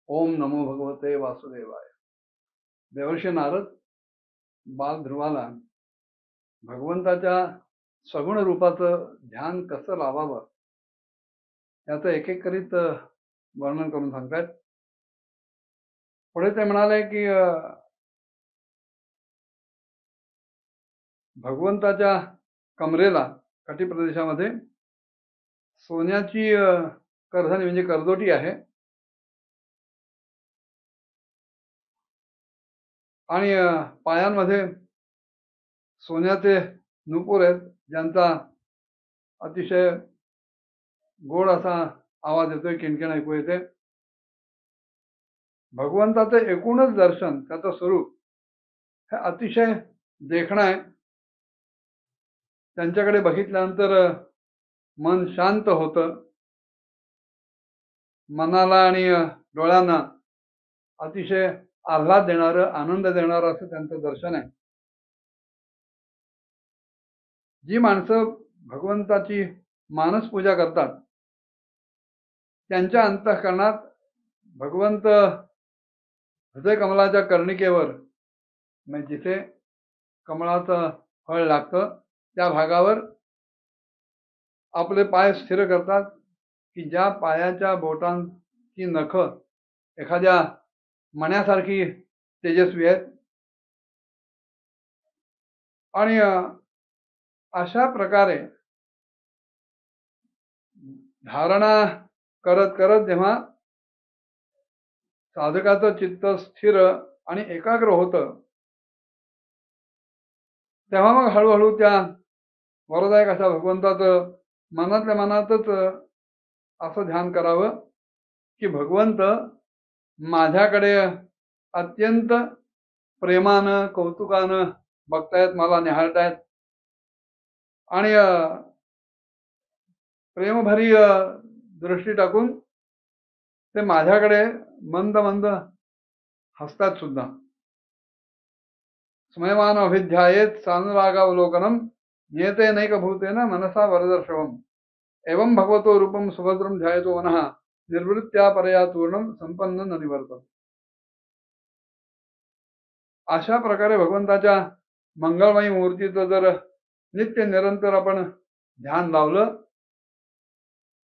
ओम नमो भगवते वासुदेवाय. देवर्षी नारद बाल ध्रुवाला भगवंताच्या सगुण रूपाचं ध्यान कसं लावावं याचं एक एक करीत वर्णन करून सांगतायत. पुढे ते म्हणाले की भगवंताच्या कमरेला कटी प्रदेशामध्ये सोन्याची करधनी म्हणजे करदोटी आहे आणि पायांमध्ये सोन्याचे नुपूर आहेत, ज्यांचा अतिशय गोड असा आवाज येतोय, किणकिण ऐकू येते. भगवंताचं एकूणच दर्शन, त्याचं स्वरूप हे अतिशय देखणं आहे. त्यांच्याकडे बघितल्यानंतर मन शांत होतं. मनाला आणि डोळ्यांना अतिशय आल्हाद देणारं, आनंद देणारं असं त्यांचं दर्शन आहे. जी माणसं भगवंताची मानस पूजा करतात त्यांच्या अंतःकरणात भगवंत हृदय कमलाच्या कर्णिकेवर, म्हणजे जिथे कमळाचं फळ लागतं त्या भागावर आपले पाय स्थिर करतात, की ज्या पायाच्या बोटांची नख एखाद्या मण्यासारखी तेजस्वी आहेत. आणि अशा प्रकारे धारणा करत करत जेव्हा साधकाचं चित्त स्थिर आणि एकाग्र होतं, तेव्हा मग हळूहळू त्या वरदायक अशा भगवंताचं मनातल्या मनातच असं ध्यान करावं की भगवंत माझ्याकडे अत्यंत प्रेमानं, कौतुकानं बघतायत, मला निहाळतायत आणि प्रेमभरी दृष्टी टाकून ते माझ्याकडे मंद मंद हसतात सुद्धा. स्मयमान अभिध्यायेत सानुरागावलोकनम नियते नैक भूतेन मनसा वरदर्शवम एवं भगवतो रूपम सुभद्रम ध्यायतो मनः निर्वृत्त्या परया तूर्णम संपन्न न निवर्तत. अशा प्रकारे भगवंताच्या मंगळमयी मूर्तीचं जर नित्य निरंतर आपण ध्यान लावलं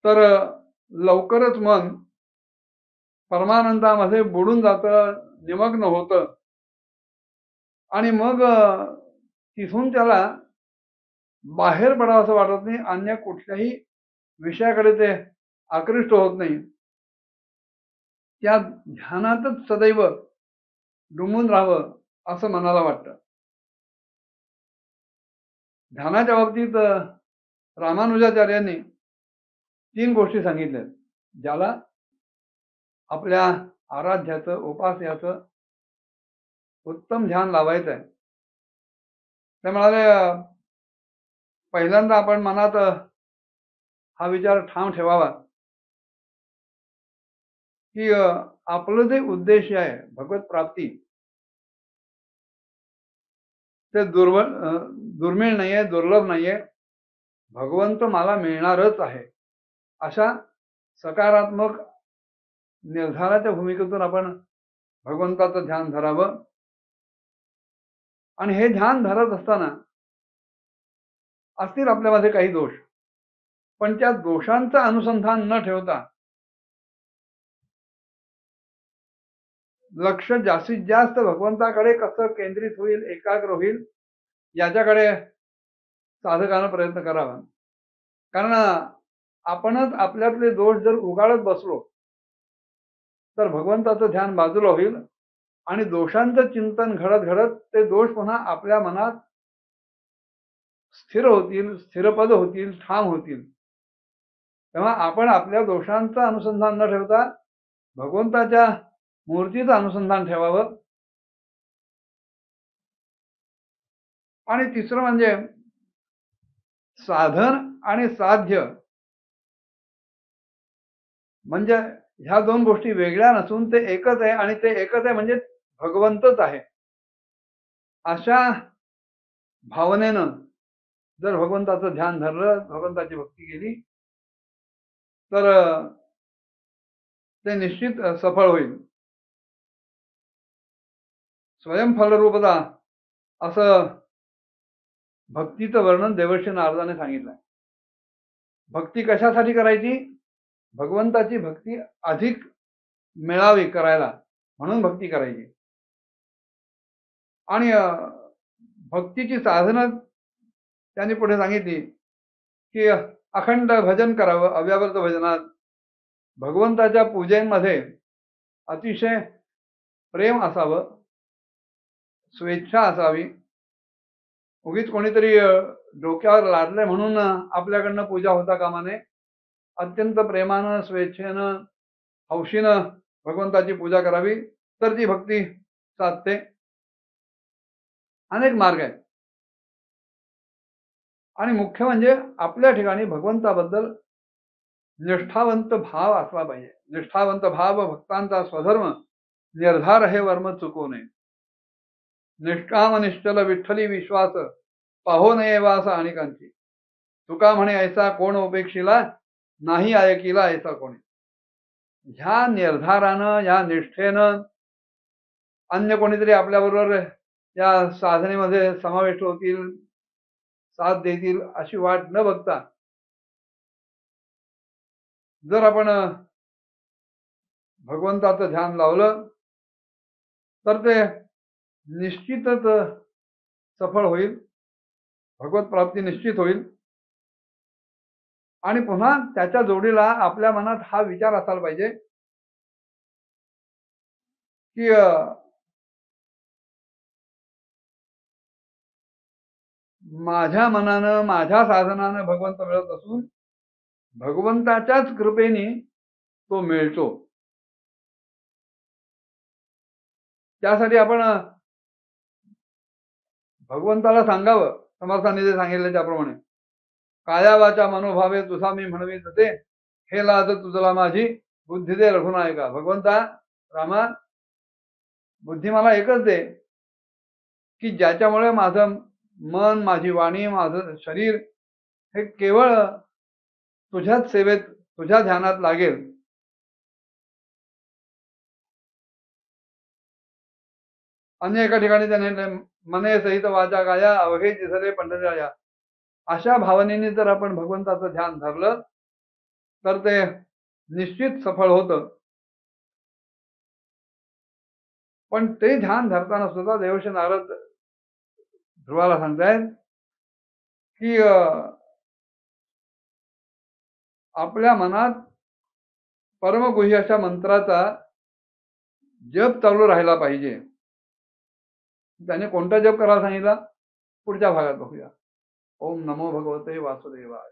तर लवकरच मन परमानंदामध्ये बुडून जातं, निमग्न होतं आणि मग तिथून त्याला बाहेर पडावं असं वाटत नाही. अन्य कुठल्याही विषयाकडे ते आकृष्ट होत नाही. त्या ध्यानातच सदैव डुंबून राहावं असं मनाला वाटतं. ध्यानाच्या बाबतीत रामानुजाचार्यांनी 3 गोष्टी सांगितल्या, ज्याला आपल्या आराध्याचं, उपास्याचं उत्तम ध्यान लावायचं आहे. ते म्हणाले, पहिल्यांदा आपण मनात हा विचार ठाम ठेवावा की आपलं जे उद्देश आहे भगवत प्राप्ती, ते दुर्मिळ नाहीये, दुर्लभ नाहीये. भगवंत मला मिळणारच आहे, अशा सकारात्मक निर्धाराच्या भूमिकेतून आपण भगवंताचं ध्यान धरावं. आणि हे ध्यान धरत असताना असतील आपल्यामध्ये काही दोष, पण त्या दोषांचं अनुसंधान न ठेवता लक्ष जास्तीत जास्त भगवंताकडे कसं केंद्रित होईल, एकाग्र होईल, याच्याकडे साधकानं प्रयत्न करावा. कारण आपणच आपल्यातले दोष जर उगाळत बसलो तर भगवंताचं ध्यान बाजूला होईल आणि दोषांचं चिंतन घडत घडत ते दोष पुन्हा आपल्या मनात स्थिर होतील, स्थिरपद होतील, ठाम होतील. तेव्हा आपण आपल्या दोषांचं अनुसंधान न ठेवता भगवंताच्या मूर्तीचं अनुसंधान ठेवावं. आणि तिसरं म्हणजे साधन आणि साध्य, म्हणजे ह्या 2 गोष्टी वेगळ्या नसून ते एकच आहे आणि ते एकच आहे म्हणजे भगवंतच आहे. अशा भावनेनं जर भगवंताचं ध्यान धरलं, भगवंताची भक्ती केली तर ते निश्चित सफळ होईल. स्वयंफलरूपता असं भक्तीचं वर्णन देवर्षी नारदाने सांगितलंय. भक्ती कशासाठी करायची? भगवंताची भक्ती अधिक मिळावी करायला, म्हणून भक्ती करायची. आणि भक्तीची साधनं त्यांनी पुढे सांगितली की अखंड भजन करावं, अव्यावर्त भजनात. भगवंताच्या पूजेमध्ये अतिशय प्रेम असावं, स्वेच्छा असावी. उगीच कोणीतरी डोक्यावर लादले म्हणून आपल्याकडनं पूजा होता कामा नये. अत्यंत प्रेमानं, स्वेच्छेनं, हौशीनं भगवंताची पूजा करावी, तर ती भक्ती साधते. अनेक मार्ग आहेत. आणि मुख्य म्हणजे आपल्या ठिकाणी भगवंताबद्दल निष्ठावंत भाव असला पाहिजे. निष्ठावंत भाव भक्तांचा स्वधर्म, निर्धार हे वर्म चुकवू नये. निष्काम निश्चल विठ्ठली विश्वास, पाहो नये वास अनेकांची. तुका म्हणे ऐसा कोण उपेक्षिला, नाही ऐकिला ऐसा कोणी. ह्या निर्धारानं, ह्या निष्ठेनं अन्य कोणीतरी आपल्याबरोबर या साधनेमध्ये समाविष्ट होतील, साथ देतील अशी वाट न बघता जर आपण भगवंताचं ध्यान लावलं तर ते निश्चितच सफळ होईल. भगवत प्राप्ती निश्चित होईल. आणि पुन्हा त्याच्या जोडीला आपल्या मनात हा विचार असायला पाहिजे की माझ्या मनानं, माझ्या साधनानं भगवंत मिळत असून भगवंताच्याच कृपेने तो मिळतो. त्यासाठी आपण भगवंताला सांगावं, समर्थांनी जे सांगितले त्याप्रमाणे. काया वाचा मनोभावे तुझा मी म्हणवी ते, हे लाज तुझला माझी बुद्धी दे रघुनायका. भगवंता रामा, बुद्धी मला एकच दे की ज्याच्यामुळे माझं मन, माझी वाणी, माझं शरीर हे केवळ तुझ्याच सेवेत, तुझ्या ध्यानात लागेल. अन्य एका ठिकाणी त्याने मने सहित वाचा गाया, अवघे दिसले पंढरीराया. अशा भावनेने जर आपण भगवंताचं ध्यान धरलं तर ते निश्चित सफळ होतं. पण ते ध्यान धरताना सुद्धा देवर्षी नारद ध्रुवाला सांगतायत की आपल्या मनात परमगुह्य अशा मंत्राचा जप चालू राहिला पाहिजे. त्याने कोणता जप करायला सांगितला पुढच्या भागात बघूया. ओम नमो भगवते वासुदेवाय.